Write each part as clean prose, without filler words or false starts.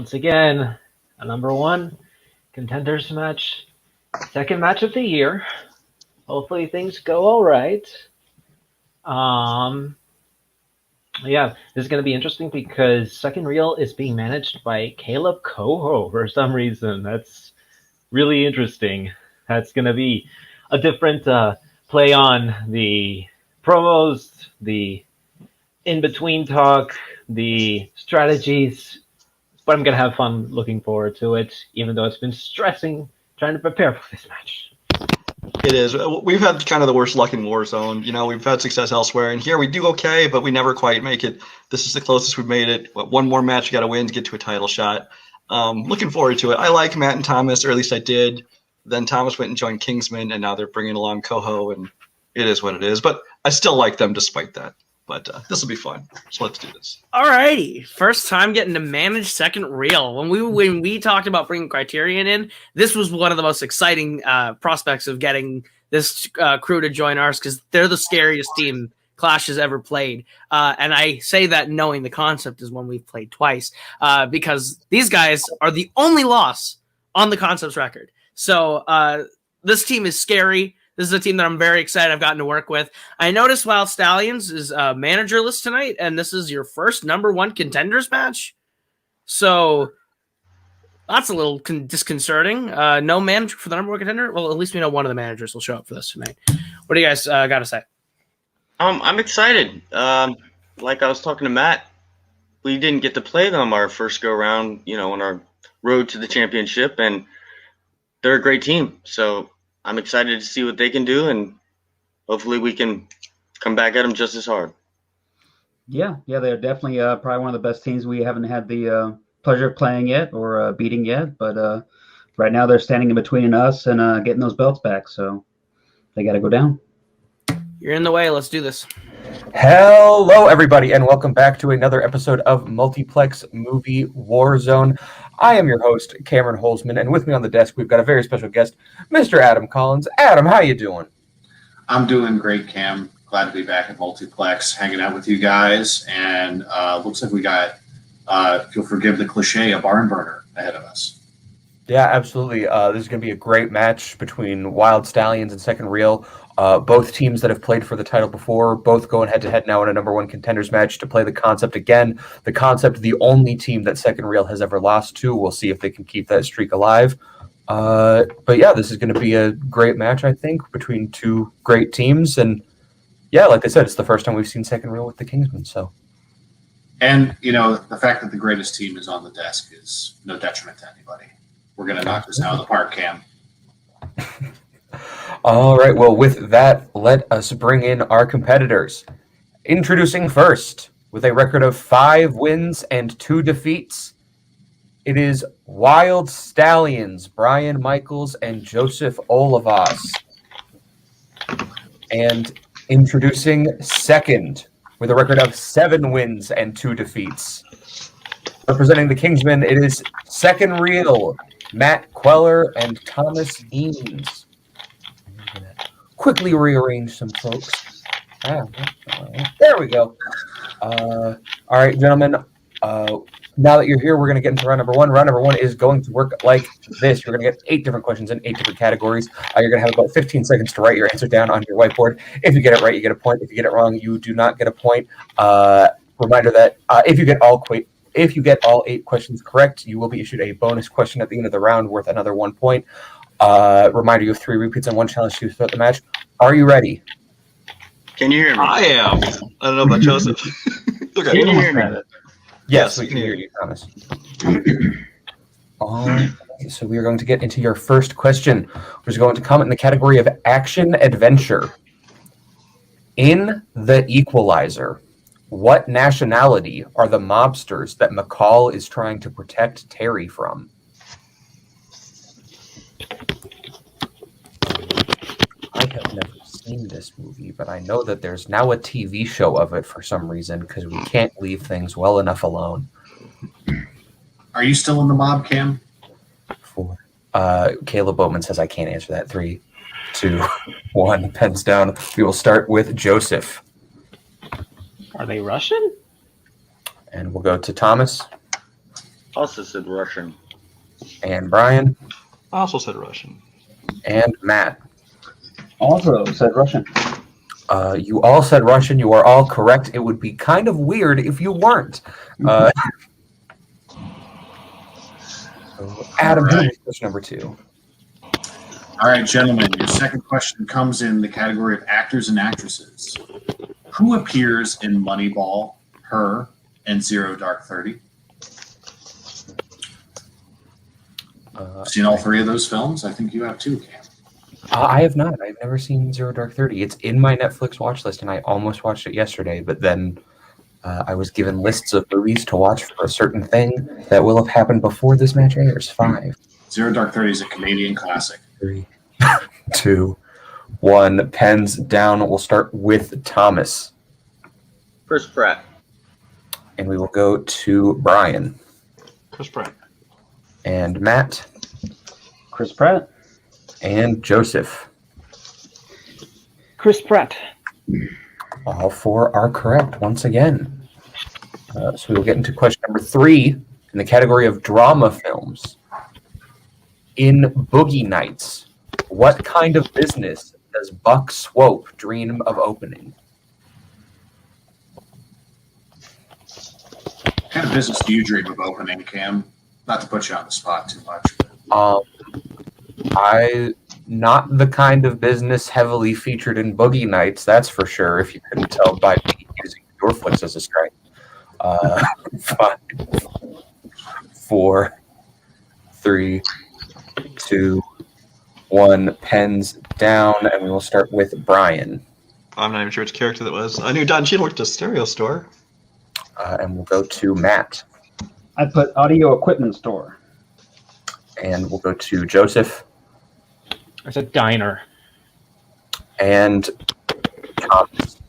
once again, a #1 contenders match, second match of the year. Hopefully things go all right. Yeah, this is going to be interesting because Second Reel is being managed by Kaleb Koho for some reason. That's really interesting. That's going to be a different play on the promos, the in-between talk, the strategies. But I'm going to have fun looking forward to it, even though it's been stressing trying to prepare for this match. It is. We've had kind of the worst luck in Warzone. You know, we've had success elsewhere, and here we do okay, but we never quite make it. This is the closest we've made it. One more match you got to win to get to a title shot. Looking forward to it. I like Matt and Thomas, or at least I did. Then Thomas went and joined Kingsman, and now they're bringing along Koho, and it is what it is. But I still like them despite that. But this will be fun. So let's do this. Alrighty, first time getting to manage Second Reel. When we talked about bringing Criterion in, this was one of the most exciting prospects of getting this crew to join ours because they're the scariest team Clash has ever played. And I say that knowing the concept is one we've played twice because these guys are the only loss on the concepts record. So this team is scary. This is a team that I'm very excited I've gotten to work with. I noticed Wyld Stallyns is managerless tonight, and this is your first #1 contenders match. So that's a little disconcerting. No manager for the #1 contender? Well, at least we know one of the managers will show up for this tonight. What do you guys got to say? I'm excited. Like I was talking to Matt, we didn't get to play them our first go-around, on our road to the championship, and they're a great team. So I'm excited to see what they can do, and hopefully we can come back at them just as hard. Yeah, they're definitely probably one of the best teams we haven't had the pleasure of playing yet or beating yet. But right now they're standing in between us and getting those belts back, so they got to go down. You're in the way. Let's do this. Hello, everybody, and welcome back to another episode of Multiplex Movie Warzone. I am your host, Cameron Holzman, and with me on the desk, we've got a very special guest, Mr. Adam Collins. Adam, how you doing? I'm doing great, Cam. Glad to be back at Multiplex, hanging out with you guys, and looks like we got, if you'll forgive the cliche, a barn burner ahead of us. Yeah, absolutely. This is going to be a great match between Wyld Stallyns and Second Reel. Both teams that have played for the title before, both going head-to-head now in a #1 contenders match to play the concept again. The concept, the only team that Second Reel has ever lost to. We'll see if they can keep that streak alive. But yeah, this is going to be a great match, I think, between two great teams. And yeah, like I said, it's the first time we've seen Second Reel with the Kingsmen. So, and, the fact that the greatest team is on the desk is no detriment to anybody. We're going to knock this out of the park, Cam. All right, well, with that, let us bring in our competitors. Introducing first, with a record of 5 wins and 2 defeats, it is Wyld Stallyns, Brian Michaels, and Joseph Olivas. And introducing second, with a record of 7 wins and 2 defeats. Representing the Kingsmen, it is Second Reel, Matt Queller, and Thomas Eames. Quickly rearrange some folks. There we go. All right, gentlemen. Now that you're here, we're going to get into round #1. Round #1 is going to work like this. You're going to get 8 different questions in 8 different categories. You're going to have about 15 seconds to write your answer down on your whiteboard. If you get it right, you get a point. If you get it wrong, you do not get a point. Reminder that if you get all 8 questions correct, you will be issued a bonus question at the end of the round worth another 1 point. Reminder, you have 3 repeats and 1 challenge to throughout the match. Are you ready? Can you hear me? I am. I don't know about Joseph. Can you hear me? Yes, we can hear you, Thomas. All right, so we are going to get into your first question, which is going to come in the category of action adventure. In the Equalizer, what nationality are the mobsters that MCCALL is trying to protect TERI from? I have never seen this movie, but I know that there's now a TV show of it for some reason because we can't leave things well enough alone. Are you still in the mob, Cam? 4. Kaleb Boatman says I can't answer that. 3, 2, 1. Pens down. We will start with Joseph. Are they Russian? And we'll go to Thomas. Also said Russian. And Brian. I also said Russian. And Matt. Also said Russian. You all said Russian. You are all correct. It would be kind of weird if you weren't. So Adam, question number 2. All right, gentlemen, your second question comes in the category of actors and actresses. Who appears in Moneyball, Her, and Zero Dark 30? Seen all 3 of those films? I think you have too, Cam. I have not. I've never seen Zero Dark 30. It's in my Netflix watch list, and I almost watched it yesterday, but then I was given lists of movies to watch for a certain thing that will have happened before this match airs. 5. Zero Dark 30 is a Canadian classic. 3, 2, 1. Pens down. We'll start with Thomas. Chris Pratt. And we will go to Brian. Chris Pratt. And Matt. Chris Pratt. And Joseph. Chris Pratt. All 4 are correct once again. So we will get into question number 3 in the category of drama films. In Boogie Nights, what kind of business does Buck Swope dream of opening? What kind of business do you dream of opening, Cam? Not to put you on the spot too much. Not the kind of business heavily featured in Boogie Nights, that's for sure, if you couldn't tell by me using Dorflix as a strength. 5, 4, 3, 2, 1. Pens down, and we will start with Brian. I'm not even sure which character that was. I knew Don Cheadle worked at a stereo store. And we'll go to Matt. I put audio equipment store. And we'll go to Joseph. It's a diner. And Thomas.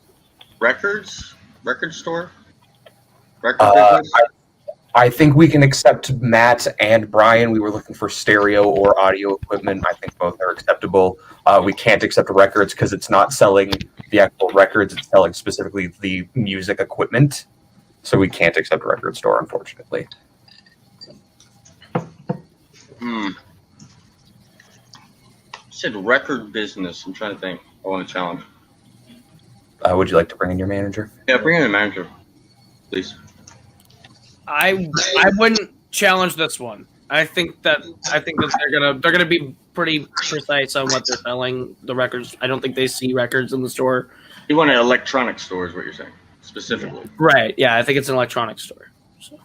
Record store? Record business? I think we can accept Matt and Brian. We were looking for stereo or audio equipment. I think both are acceptable. We can't accept records because it's not selling the actual records. It's selling specifically the music equipment. So we can't accept a record store, unfortunately. You said record business. I'm trying to think. I want to challenge. Would you like to bring in your manager? Yeah, bring in a manager, please. I wouldn't challenge this one. I think that they're gonna be pretty precise on what they're selling the records. I don't think they see records in the store. You want an electronic store, is what you're saying, specifically. Right? Yeah, I think it's an electronics store. So,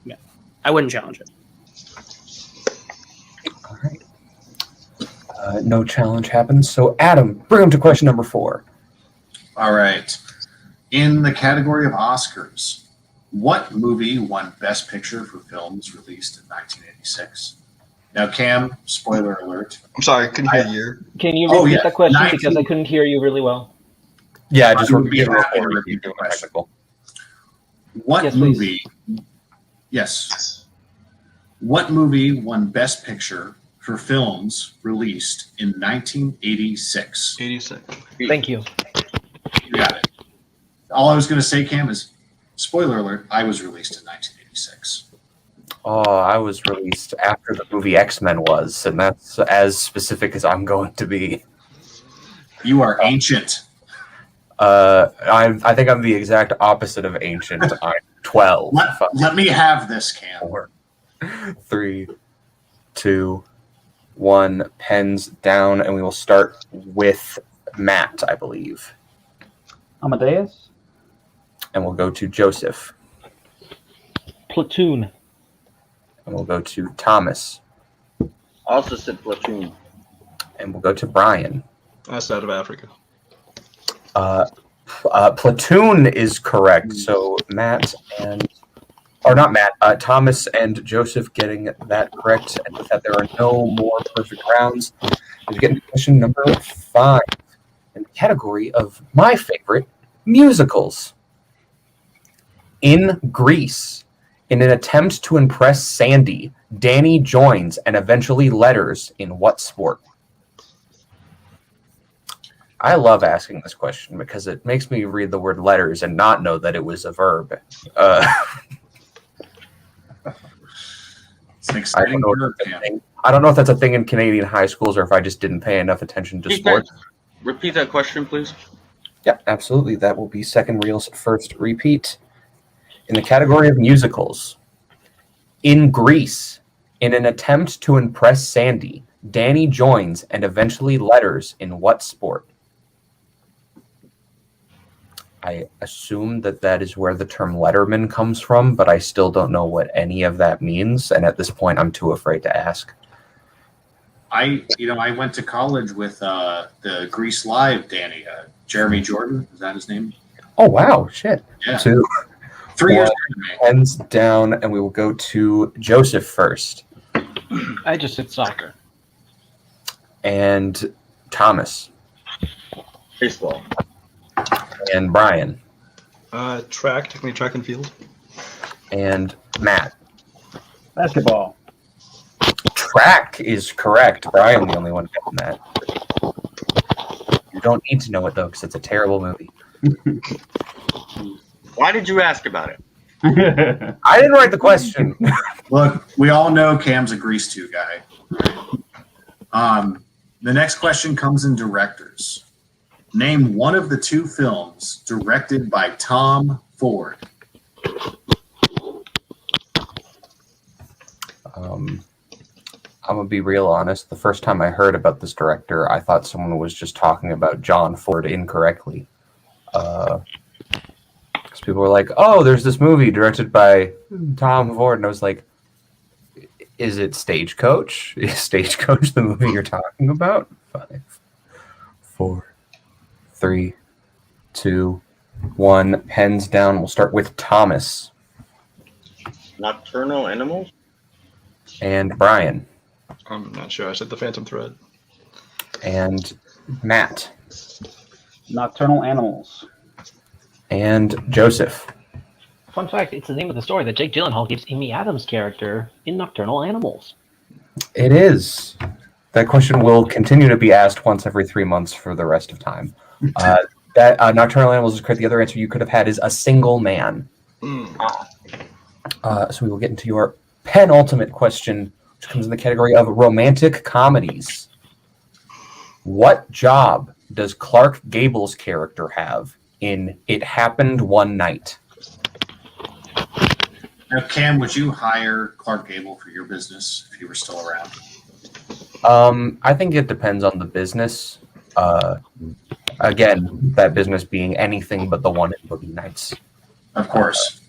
yeah, I wouldn't challenge it. All right. No challenge happens. So Adam, bring him to question number 4. All right. In the category of Oscars, what movie won Best Picture for films released in 1986? Now, Cam, spoiler alert. I'm sorry, I couldn't hear you. Can you repeat the question because I couldn't hear you really well? Yeah, just I would be repeat happy to it. repeat the question. What movie? Yes. What movie won Best Picture for films released in 1986? 86. Thank you. You got it. All I was going to say, Cam, is spoiler alert, I was released in 1986. Oh, I was released after the movie X-Men was, and that's as specific as I'm going to be. You are ancient. I think I'm the exact opposite of ancient. I'm 12. Let me have this, Cam. 4, 3, 2, 1. Pens down, and we will start with Matt, I believe. Amadeus. And we'll go to Joseph. Platoon. And we'll go to Thomas. Also said Platoon. And we'll go to Brian. That's out of Africa. Platoon is correct. So Matt and... Or not Matt. Thomas and Joseph getting that correct. And with that, there are no more perfect rounds. We get into question number 5 in the category of my favorite musicals. In Greece, in an attempt to impress Sandy, Danny joins and eventually letters in what sport? I love asking this question because it makes me read the word letters and not know that it was a verb. It's an exciting curve, Cam. I don't know if that's a thing in Canadian high schools or if I just didn't pay enough attention to sports. Repeat that question, please. Yeah, absolutely. That will be second reel's first repeat. In the category of musicals, in Greece, in an attempt to impress Sandy, Danny joins and eventually letters in what sport? I assume that is where the term letterman comes from, but I still don't know what any of that means. And at this point, I'm too afraid to ask. I went to college with the Grease Live Danny, Jeremy Jordan. Is that his name? Oh, wow. Shit. Yeah. 2, 3 years. Hands down, and we will go to Joseph first. I just said soccer. And Thomas. Baseball. And Brian. Track, technically track and field. And Matt. Basketball. Track is correct. Brian, the only one getting that. You don't need to know it, though, because it's a terrible movie. Why did you ask about it? I didn't write the question. Look, we all know Cam's a Grease 2 guy. The next question comes in directors. Name one of the 2 films directed by Tom Ford. I'm going to be real honest. The first time I heard about this director, I thought someone was just talking about John Ford incorrectly. Because people were like, oh, there's this movie directed by Tom Ford. And I was like, is it Stagecoach? Is Stagecoach the movie you're talking about? 5, 4, 3, 2, 1. Pens down. We'll start with Thomas. Nocturnal Animals? And Brian. I'm not sure. I said the Phantom Thread. And Matt. Nocturnal Animals. And Joseph. Fun fact, it's the name of the story that Jake Gyllenhaal gives Amy Adams' character in Nocturnal Animals. It is. That question will continue to be asked once every 3 months for the rest of time. That Nocturnal Animals is correct. The other answer you could have had is A Single Man. So we will get into your penultimate question, which comes in the category of romantic comedies. What job does Clark Gable's character have in It Happened One Night? Now, Cam, would you hire Clark Gable for your business if he were still around? I think it depends on the business. Again, that business being anything but the one in Boogie Nights. Of course.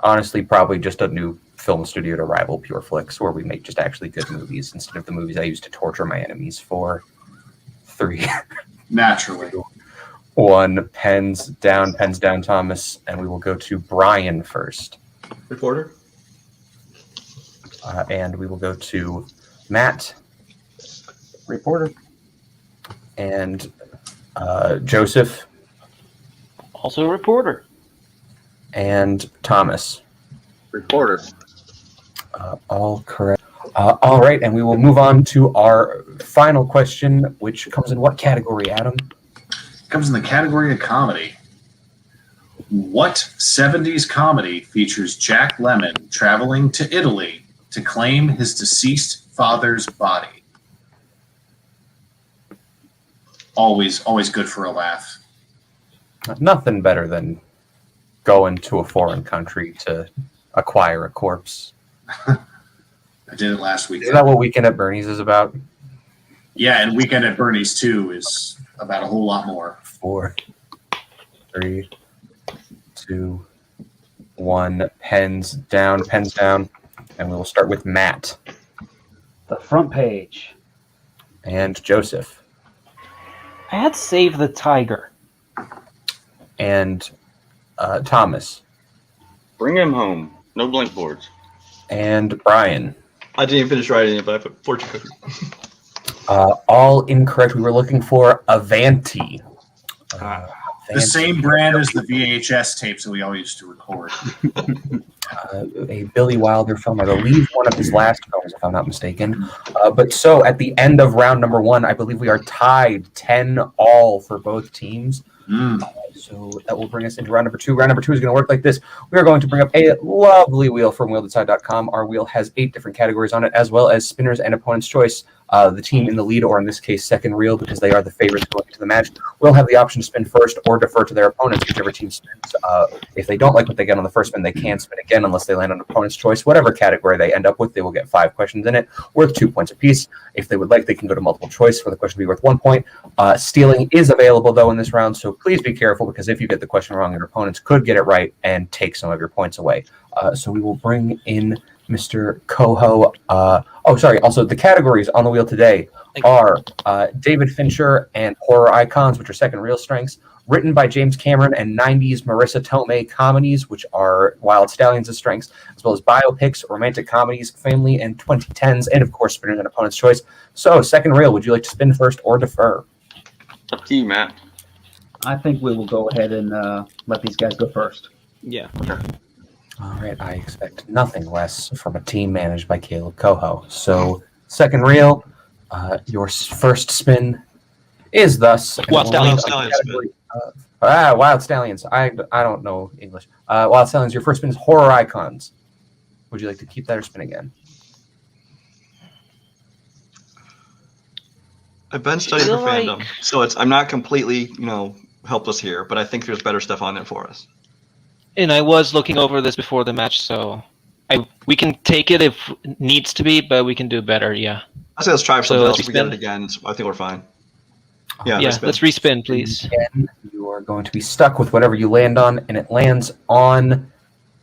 Honestly, probably just a new film studio to rival Pure Flix, where we make just actually good movies instead of the movies I used to torture my enemies for. 3, Naturally. 1. Pens down, Thomas, and we will go to Brian first. Reporter. And we will go to Matt. Reporter. And Joseph. Also a reporter. And Thomas. Reporter. All correct. All right, and we will move on to our final question, which comes in what category, Adam? Comes in the category of comedy. What 70s comedy features Jack Lemmon traveling to Italy to claim his deceased father's body? Always good for a laugh. Nothing better than going to a foreign country to acquire a corpse. I did it last week. Is that what Weekend at Bernie's is about? Yeah, and Weekend at Bernie's 2 is about a whole lot more. 4, 3, 2, 1. Pens down, and we will start with Matt. The Front Page. And Joseph. I had Save the Tiger. And Thomas. Bring him home. No blank boards. And Brian. I didn't even finish writing it, but I put fortune cookie. All incorrect. We were looking for Avanti. The same brand as the VHS tapes that we all used to record. A Billy Wilder film, I believe, one of his last films, if I'm not mistaken. But so at the end of round number 1, I believe we are tied 10-all for both teams. So that will bring us into round number 2. Round number 2 is going to work like this. We are going to bring up a lovely wheel from WyldInside.com. Our wheel has 8 different categories on it, as well as spinners and opponent's choice. The team in the lead, or in this case, second reel, because they are the favorites going into the match, will have the option to spin first or defer to their opponents, whichever team spins. If they don't like what they get on the first spin, they can spin again unless they land on opponent's choice. Whatever category they end up with, they will get 5 questions in it, worth 2 points apiece. If they would like, they can go to multiple choice, where the question will be worth 1 point. Stealing is available, though, in this round, so please be careful, because if you get the question wrong, your opponents could get it right and take some of your points away. So we will bring in Mr. Koho. Also, the categories on the wheel today are David Fincher and horror icons, which are second reel strengths, written by James Cameron, and 90s Marissa Tomei comedies, which are Wyld Stallyns' strengths, as well as biopics, romantic comedies, family, and 2010s, and of course, spinners and opponent's choice. So, second reel, would you like to spin first or defer? Up to you, Matt. I think we will go ahead and let these guys go first. Yeah. All right, I expect nothing less from a team managed by Kaleb Koho. So, second reel, your first spin is thus Wyld Stallyns. Wyld Stallyns. I don't know English. Wyld Stallyns. Your first spin is horror icons. Would you like to keep that or spin again? I've been studying for Fandom, so I'm not completely helpless here, but I think there's better stuff on there for us. And I was looking over this before the match, so we can take it if it needs to be, but we can do better, yeah. I say let's try something else. If we respin. get it again, I think we're fine. Yeah, let's respin, please. Again, you are going to be stuck with whatever you land on, and it lands on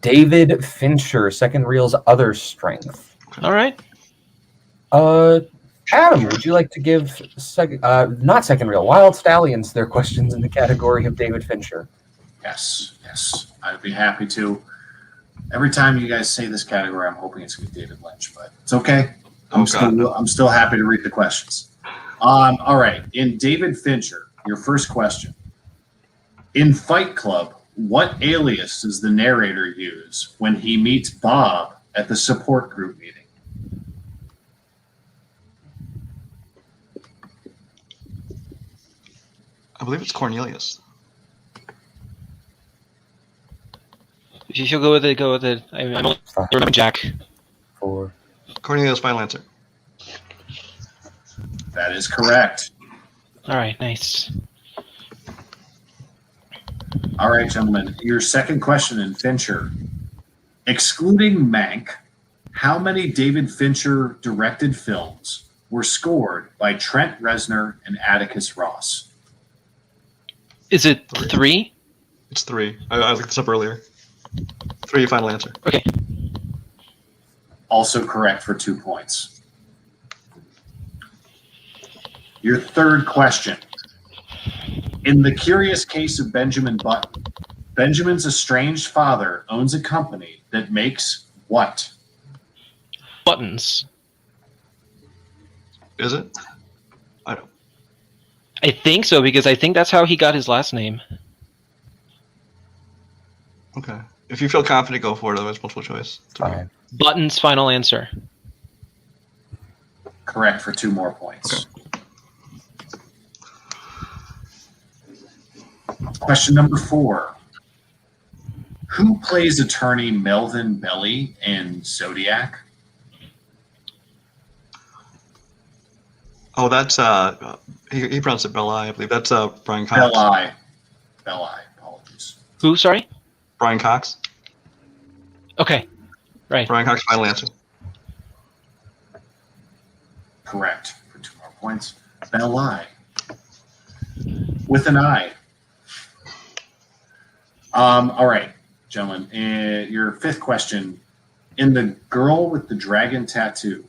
David Fincher, second reel's other strength. All right. Adam, would you like to give not second reel, Wyld Stallyns their questions in the category of David Fincher? Yes. I'd be happy to. Every time you guys say this category, I'm hoping it's going to be David Lynch, but it's okay. I'm still happy to read the questions. All right. In David Fincher, your first question. In Fight Club, what alias does the narrator use when he meets Bob at the support group meeting? I believe it's Cornelius. If you should go with it, go with it. I don't remember Jack. Cornelius, final answer. That is correct. All right, nice. All right, gentlemen. Your second question in Fincher. Excluding Mank, how many David Fincher directed films were scored by Trent Reznor and Atticus Ross? Is it 3? It's 3. I looked this up earlier. 3, final answer. Okay. Also correct for 2 points. Your third question. In The Curious Case of Benjamin Button, Benjamin's estranged father owns a company that makes what? Buttons. Is it? I think so, because I think that's how he got his last name. Okay. If you feel confident, go for it. Otherwise, multiple choice. Fine. Buttons, final answer. Correct for 2 more points. Okay. Question number 4. Who plays attorney Melvin Belli in ZODIAC? Oh, that's he pronounced it Belli, I believe. That's Brian Cox. Belli. Apologies. Who, sorry? Brian Cox. Okay, right. Brian Cox, final answer. Correct for 2 more points. Belli. With an I. All right, gentlemen. Your fifth question. In The Girl with the Dragon Tattoo,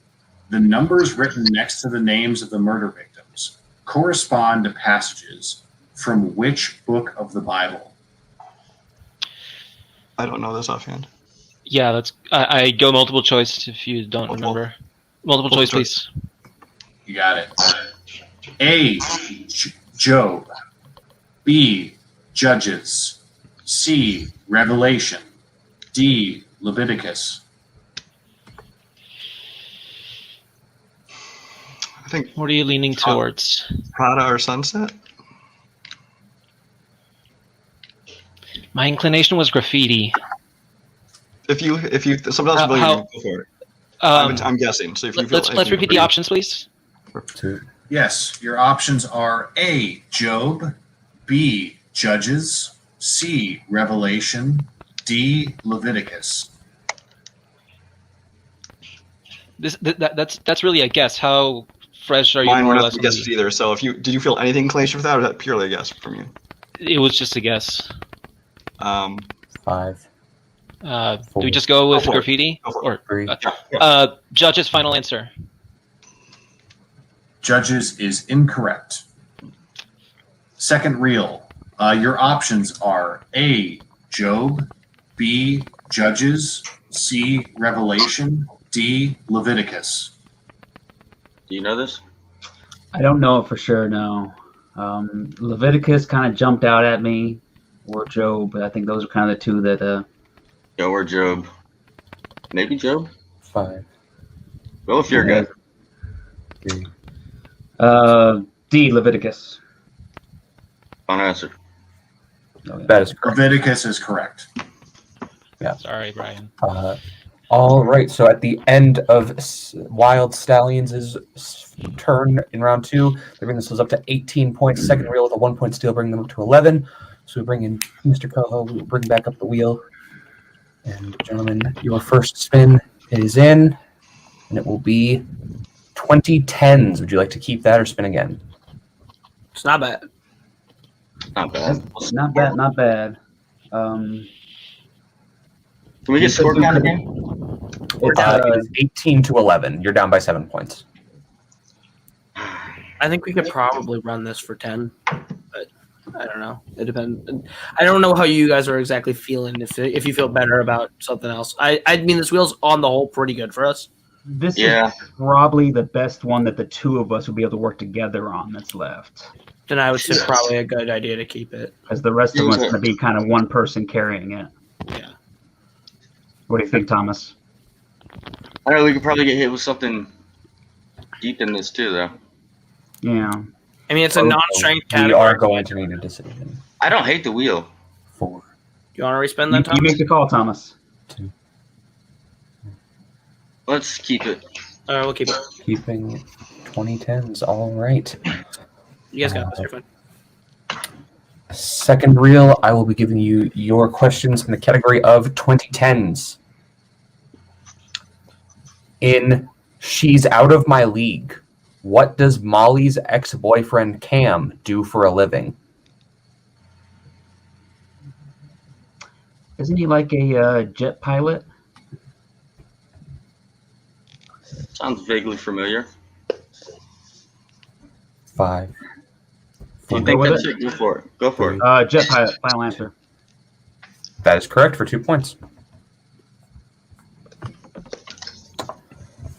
the numbers written next to the names of the murder victims correspond to passages from which book of the Bible? I don't know this offhand. Yeah, that's. I go multiple choice if you don't remember. Multiple choice, please. You got it. A, Job. B, Judges. C, Revelation. D, Leviticus. I think What are you leaning towards? Prada or Sunset. My inclination was graffiti. If you sometimes Bill, you how- can go for it. Um, I'm guessing. So if you feel let's anything repeat the agree- options, please. Yes, your options are A, Job, B, Judges, C, Revelation, D, Leviticus. That's really a guess. How fresh are you? Mine More were or not less on guesses the- either. So did you feel any inclination for that, or was that purely a guess from you? It was just a guess. 5, Do we just go with Go for it. graffiti? Go for Or 3. Judge's final answer. Judges is incorrect. Second reel. Your options are A, Job, B, Judges, C, Revelation, D, Leviticus. Do you know this? I don't know it for sure, no. Leviticus kind of jumped out at me, or Job, but I think those are kind of the two that. Joe or Job? Maybe Job? 5, Go if you're good. 3. D, Leviticus. Final answer. Oh, yeah. That is correct. Leviticus is correct. Sorry, Brian. All right. So at the end of Wyld Stallions' turn in round 2, they bring themselves up to 18 points. Second reel with a 1-point steal, bringing them up to 11. So we bring in Mr. Koho. We will bring back up the wheel. And gentlemen, your first spin is in, and it will be 2010s. Would you like to keep that or spin again? It's not bad. Not bad. Not bad, not bad. Can we get score count again? It is 18 to 11. You're down by 7 points. I think we could probably run this for 10, but I don't know. It depends. I don't know how you guys are exactly feeling. If you feel better about something else, I mean, this wheel's on the whole pretty good for us. This Yeah. is probably the best one that the two of us would be able to work together on that's left. Then I would say probably a good idea to keep it. Because the rest of them is going to be kind of one person carrying it. Yeah. What do you think, Thomas? I know we could probably get hit with something deep in this too, though. Yeah. I mean, it's a non-strength We category. are going to need a decision. I don't hate the wheel. 4, You want to respend You, that, Thomas? you make the call, Thomas. 2. Let's keep it. We'll keep it. Keeping 2010s. All right. You guys got this. You're fine. Second reel, I will be giving you your questions in the category of 2010s. In She's Out of My League, what does Molly's ex-boyfriend Cam do for a living? Isn't he like a jet pilot? Sounds vaguely familiar. 5. Do you Go think with that's it? Go for it. Go for it. Jet pilot, final answer. That is correct for 2 points.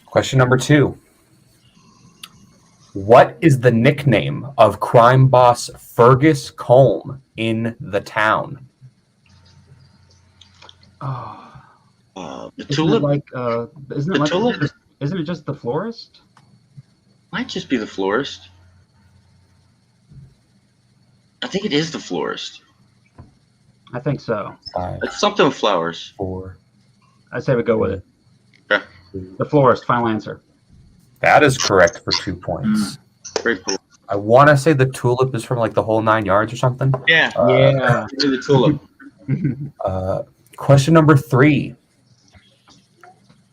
Question number 2. What is the nickname of crime boss Fergus Colm in The Town? Oh, The isn't tulip it like isn't it The like tulip? isn't it just the florist? might just be the florist. I think it is the florist. I think so. 5, It's something with flowers. 4. I say we go with it. Okay. The florist, final answer. That is correct for 2 points. Very cool. I want to say the tulip is from like the whole 9 yards or something. Yeah. Yeah. The tulip. Question number 3.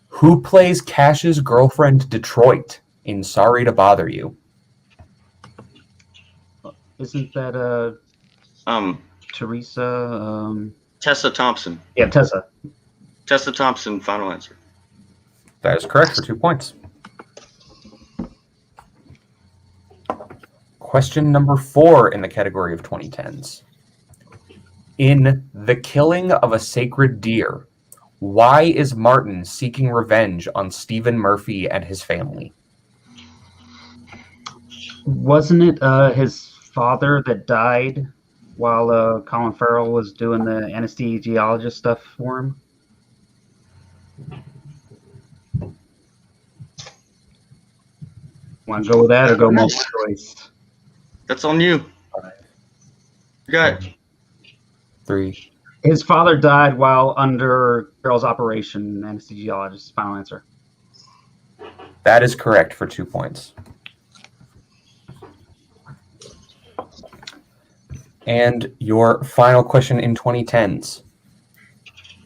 Who plays Cash's girlfriend Detroit in Sorry to Bother You? Isn't that Teresa? Tessa Thompson. Yeah, Tessa. Tessa Thompson. Final answer. That is correct for 2 points. Question number 4 in the category of 2010s. In The Killing of a Sacred Deer, why is Martin seeking revenge on Stephen Murphy and his family? Wasn't it his father that died while Colin Farrell was doing the anesthesiologist stuff for him? Want to go with that or go multiple choice? That's on you. You got it. 3. His father died while under Carol's operation. Anesthesiologist. Final answer. That is correct for 2 points. And your final question in 2010s.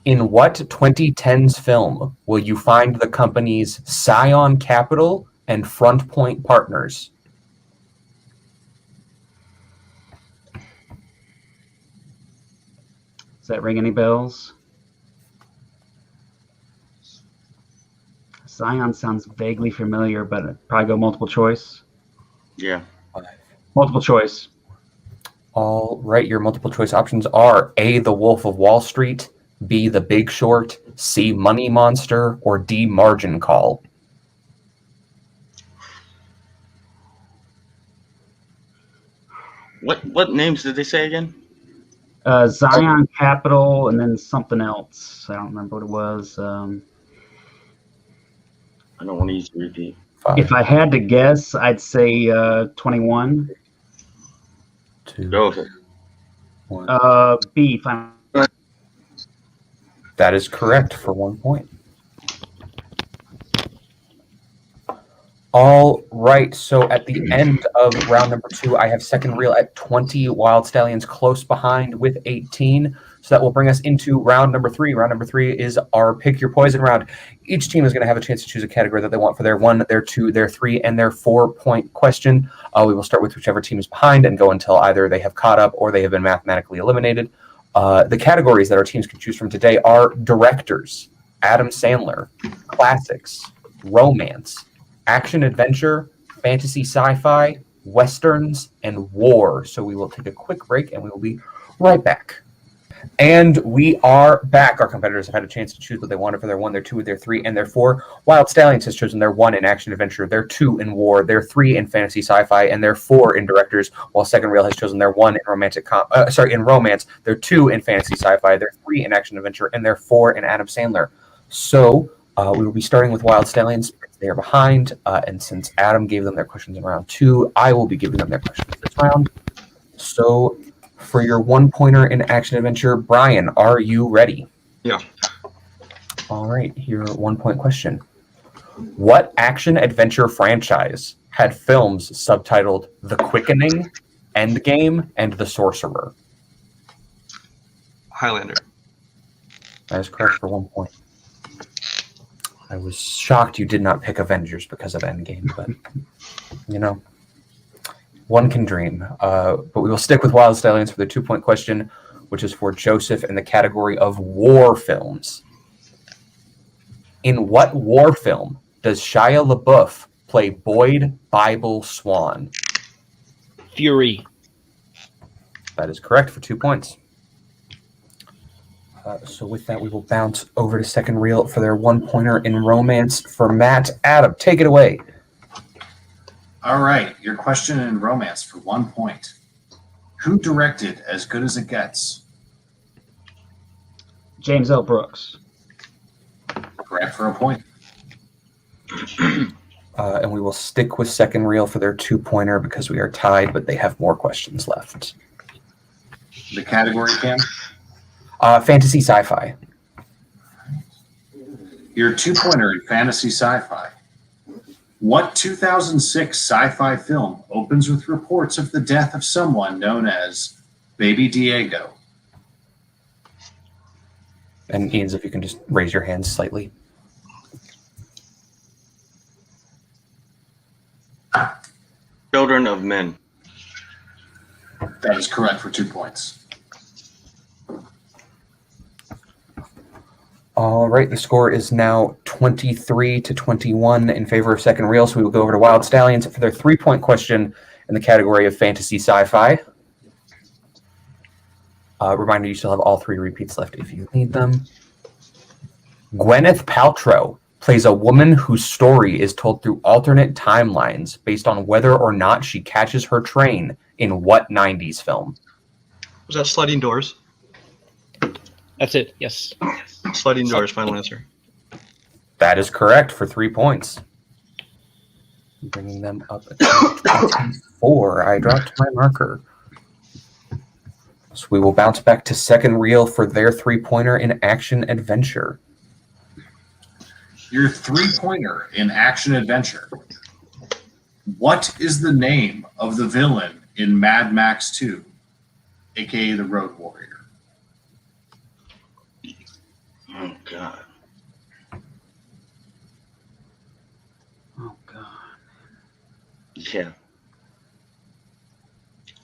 In what 2010s film will you find the companies SCION Capital and FRONTPOINT Partners? Does that ring any bells? Scion sounds vaguely familiar, but I'd probably go multiple choice. Yeah. Multiple choice. All right, your multiple choice options are A, The Wolf of Wall Street, B, The Big Short, C, Money Monster, or D, Margin Call. What names did they say again? Zion Capital and then something else. I don't remember what it was. I don't want to use the repeat. 5, If I had to guess, I'd say 21. 2, Go with it. 1. B. Final. That is correct for 1 point. All right, so at the end of round number 2, I have second reel at 20, Wyld Stallyns close behind with 18. So that will bring us into round number 3. Round number 3 is our Pick Your Poison round. Each team is going to have a chance to choose a category that they want for their 1, their 2, their 3, and their 4-point question. We will start with whichever team is behind and go until either they have caught up or they have been mathematically eliminated. The categories that our teams can choose from today are directors, Adam Sandler, classics, romance, action-adventure, fantasy sci-fi, westerns, and war. So we will take a quick break and we will be right back. And we are back. Our competitors have had a chance to choose what they wanted for their 1, their 2, their 3, and their 4. Wyld Stallyns has chosen their 1 in action-adventure, their 2 in war, their 3 in fantasy sci-fi, and their 4 in directors, while Second Reel has chosen their 1 in in romance, their 2 in fantasy sci-fi, their 3 in action-adventure, and their 4 in Adam Sandler. So we will be starting with Wyld Stallyns. They are behind, and since Adam gave them their questions in round 2, I will be giving them their questions this round. So for your 1-pointer in action-adventure, Brian, are you ready? Yeah. All right, your 1-point question. What action-adventure franchise had films subtitled The Quickening, Endgame, and The Sorcerer? Highlander. That is correct for 1 point. I was shocked you did not pick Avengers because of Endgame, but, you know, one can dream. But we will stick with Wyld Stallyns for the 2-point question, which is for Joseph in the category of war films. In what war film does Shia LaBeouf play Boyd Bible Swan? Fury. That is correct for 2 points. So with that, we will bounce over to Second Reel for their 1-pointer in romance for Matt. Adam, take it away. All right, your question in romance for 1 point. Who directed As Good as It Gets? James L. Brooks. Correct for a point. And we will stick with Second Reel for their 2-pointer because we are tied, but they have more questions left. The category, Cam? Fantasy sci-fi. Your 2-pointer in fantasy sci-fi. What 2006 sci-fi film opens with reports of the death of someone known as Baby Diego? And Ian's, if you can just raise your hands slightly. Children of Men. That is correct for 2 points. All right, the score is now 23-21 in favor of Second Reel, so we will go over to Wyld Stallyns for their 3-point question in the category of fantasy sci-fi. Reminder, you still have all 3 repeats left if you need them. Gwyneth Paltrow plays a woman whose story is told through alternate timelines based on whether or not she catches her train in what 90s film? Was that Sliding Doors? That's it. Yes. Sliding Doors, final answer. That is correct for 3 points. Bringing them up to 24. I dropped my marker. So we will bounce back to second reel for their three-pointer in action adventure. Your three-pointer in action adventure. What is the name of the villain in Mad Max 2, aka the Road Warrior? Oh God. Oh God. Yeah.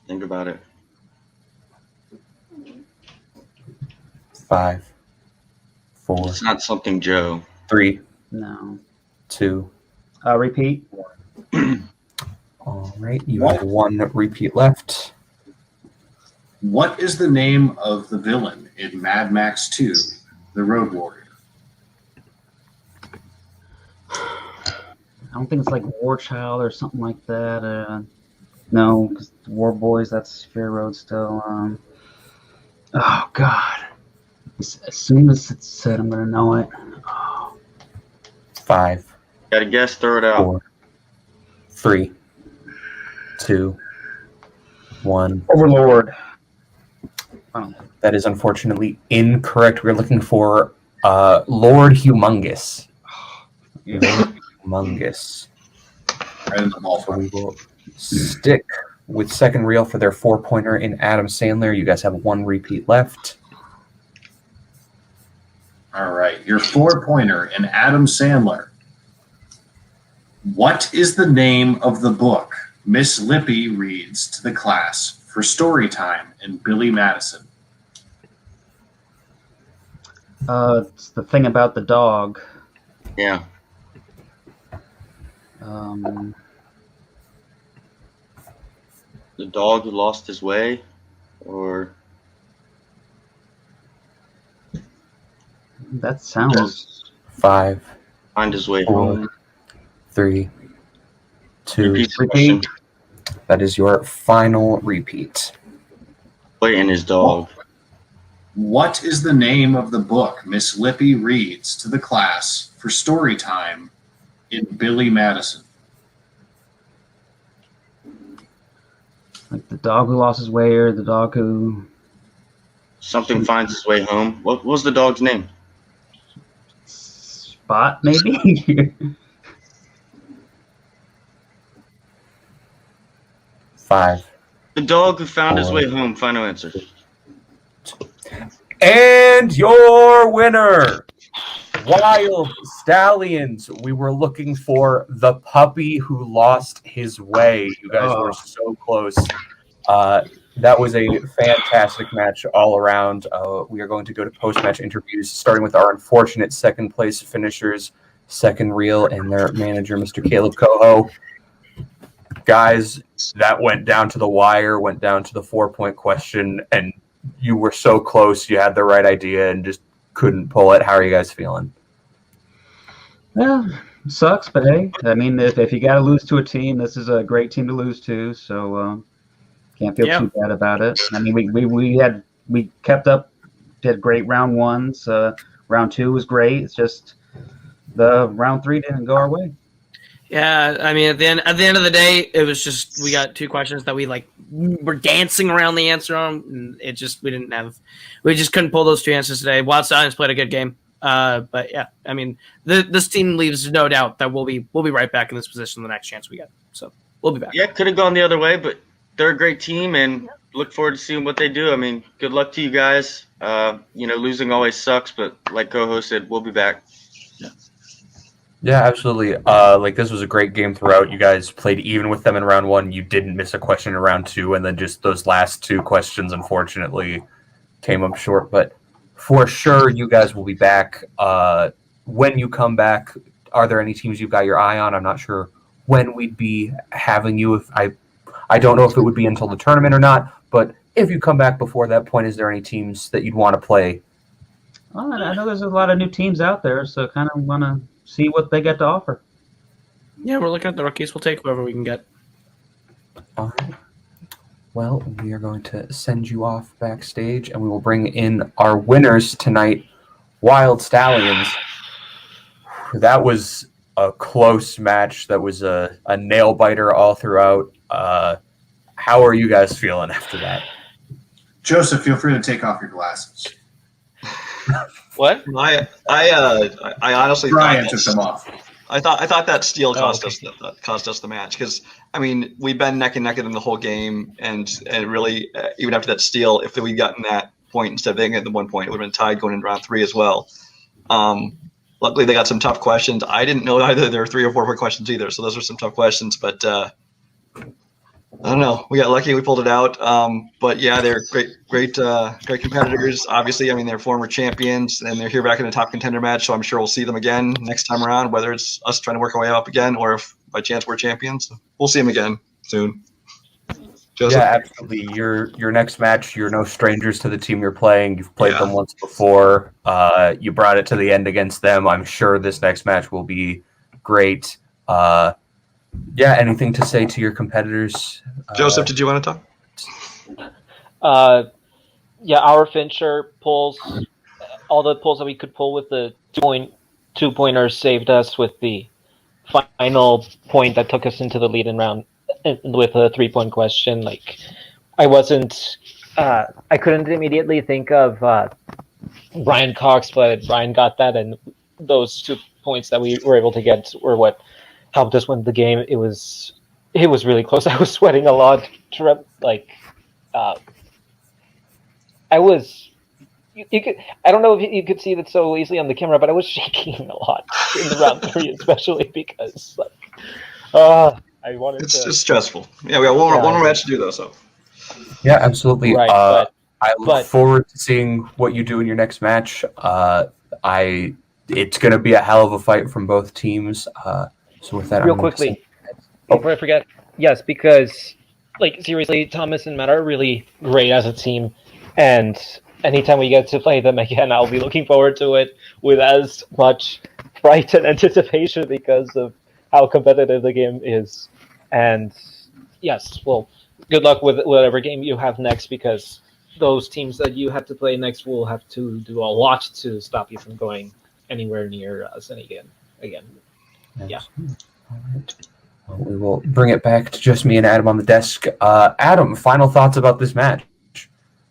Think about it. 5, 4, It's not something Joe. 3, No. 2. Repeat. All right, you have one repeat left. What is the name of the villain in Mad Max 2, the Road Warrior? I don't think it's like War Child or something like that. No, because War Boys, that's Fear Road still. Oh God. As soon as it's said, I'm gonna know it. Oh. 5, Got a guess? Throw it out. 4, 3, 2, 1. Overlord. Oh. That is unfortunately incorrect. We're looking for Lord Humongous. Lord Humongous. Right in the ball So we will stick with second reel for their four-pointer in Adam Sandler. You guys have one repeat left. All right, your four-pointer in Adam Sandler. What is the name of the book Miss Lippy reads to the class for story time in Billy Madison? It's the thing about the dog. Yeah. The dog who lost his way, or That sounds. 5, find his way 4, home. 3, 2. Repeat the question. That is your final repeat. Boy and his dog. What is the name of the book Miss Lippy reads to the class for story time in Billy Madison? Like the dog who lost his way, or the dog who. Something finds his way home. What was the dog's name? Spot, maybe? 5. The dog who found his way home. Final answer. And your winner, Wyld Stallyns. We were looking for the puppy who lost his way. You guys were so close. That was a fantastic match all around. We are going to go to post-match interviews, starting with our unfortunate second-place finishers, second reel, and their manager, Mr. Kaleb Koho. Guys, that went down to the wire, went down to the 4-point question, and you were so close. You had the right idea and just couldn't pull it. How are you guys feeling? Yeah, sucks, but hey, I mean, if you got to lose to a team, this is a great team to lose to, so can't feel too bad about it. I mean, we kept up, did great round ones. Round two was great. It's just the round three didn't go our way. Yeah, I mean, at the end of the day, it was just we got two questions that we were dancing around the answer on, and we just couldn't pull those two answers today. Wild Stallyns played a good game, but yeah, I mean, this team leaves no doubt that we'll be right back in this position the next chance we get. So we'll be back. Yeah, could have gone the other way, but they're a great team, and look forward to seeing what they do. I mean, good luck to you guys. Losing always sucks, but like Koho said, we'll be back. Yeah, absolutely. This was a great game throughout. You guys played even with them in round one. You didn't miss a question in round two, and then just those last two questions, unfortunately, came up short. But for sure, you guys will be back. When you come back, are there any teams you've got your eye on? I'm not sure when we'd be having you. I don't know if it would be until the tournament or not, but if you come back before that point, is there any teams that you'd want to play? Well, I know there's a lot of new teams out there, so kind of want to see what they got to offer. Yeah, we're looking at the rookies. We'll take whoever we can get. All right. Well, we are going to send you off backstage, and we will bring in our winners tonight, Wyld Stallyns. That was a close match that was a nail biter all throughout. How are you guys feeling after that? Joseph, feel free to take off your glasses. What? I honestly Brian thought took them off. I thought that steal cost okay. us the match, because I mean we've been neck and neck in the whole game, and really even after that steal, if we'd gotten that point instead of getting it at the 1 point, it would have been tied going into round 3 as well. Luckily they got some tough questions. I didn't know either there were 3 or 4 quick questions either, so those were some tough questions. But I don't know. We got lucky. We pulled it out. But yeah, they're great competitors. Obviously, I mean, they're former champions, and they're here back in the top contender match. So I'm sure we'll see them again next time around, whether it's us trying to work our way up again, or if by chance we're champions. We'll see them again soon. Joseph? Yeah, absolutely. Your next match, you're no strangers to the team you're playing. You've played them once before. You brought it to the end against them. I'm sure this next match will be great. Yeah, anything to say to your competitors? Joseph, did you want to talk? Yeah, our Fincher pulls, all the pulls that we could pull with the 2-pointers saved us with the final point that took us into the lead in round with a 3-point question. Like, I couldn't immediately think of Brian Cox, but Brian got that, and those 2 points that we were able to get were what helped us win the game. It was really close. I was sweating a lot. I don't know if you could see that so easily on the camera, but I was shaking a lot in the round 3, especially because I wanted it's just stressful. Yeah, we got one more match to do though. So yeah, absolutely. Right, I look forward to seeing what you do in your next match. It's going to be a hell of a fight from both teams. So with that, real quickly, before I forget, yes, because seriously, Thomas and Matt are really great as a team, and anytime we get to play them again, I'll be looking forward to it with as much fright and anticipation because of how competitive the game is. And yes, well, good luck with whatever game you have next, because those teams that you have to play next will have to do a lot to stop you from going anywhere near us again. Yeah. All right. Well, we will bring it back to just me and Adam on the desk. Adam, final thoughts about this match?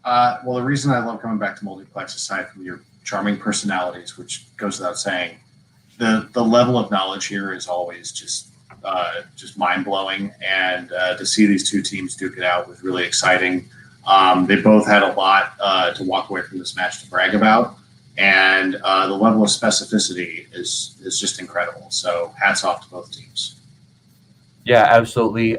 Well, the reason I love coming back to Multiplex, aside from your charming personalities, which goes without saying, the level of knowledge here is always just mind-blowing, and to see these 2 teams duke it out was really exciting. They both had a lot to walk away from this match to brag about, and the level of specificity is just incredible. So hats off to both teams. Yeah, absolutely.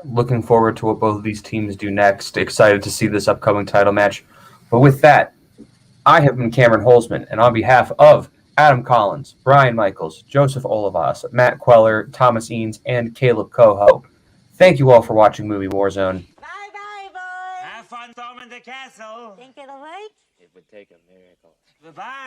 Looking forward to what both of these teams do next. Excited to see this upcoming title match. But with that, I have been Cameron Holzman, and on behalf of Adam Collins, Brian Michaels, Joseph Olivas, Matt Queller, Thomas Eanes, and Kaleb Koho, thank you all for watching Movie Warzone. Bye-bye, boys. Have fun storming the castle. Think it'll work? It would take a miracle. Goodbye.